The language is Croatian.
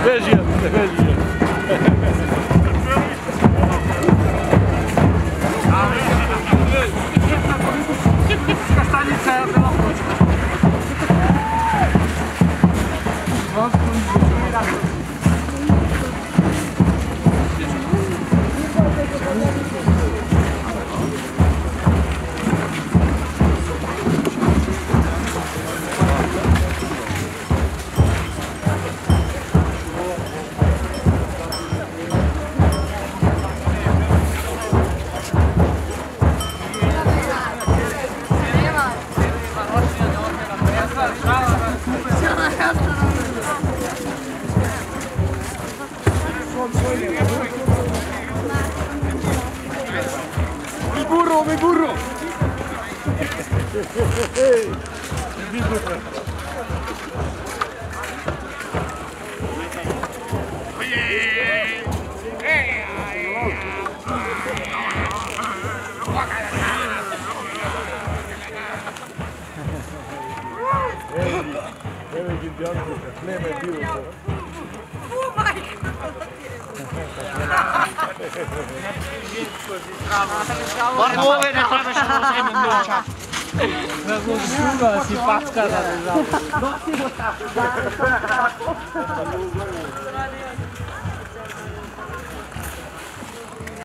Vežio, vežio. Stanica je bila počela. Mi burro! Evo je Gideončića, nema je bilo to. Barbo ove ne trebaš da uzemem noća. Kako druga si packa da ne znam. Nosi do tako.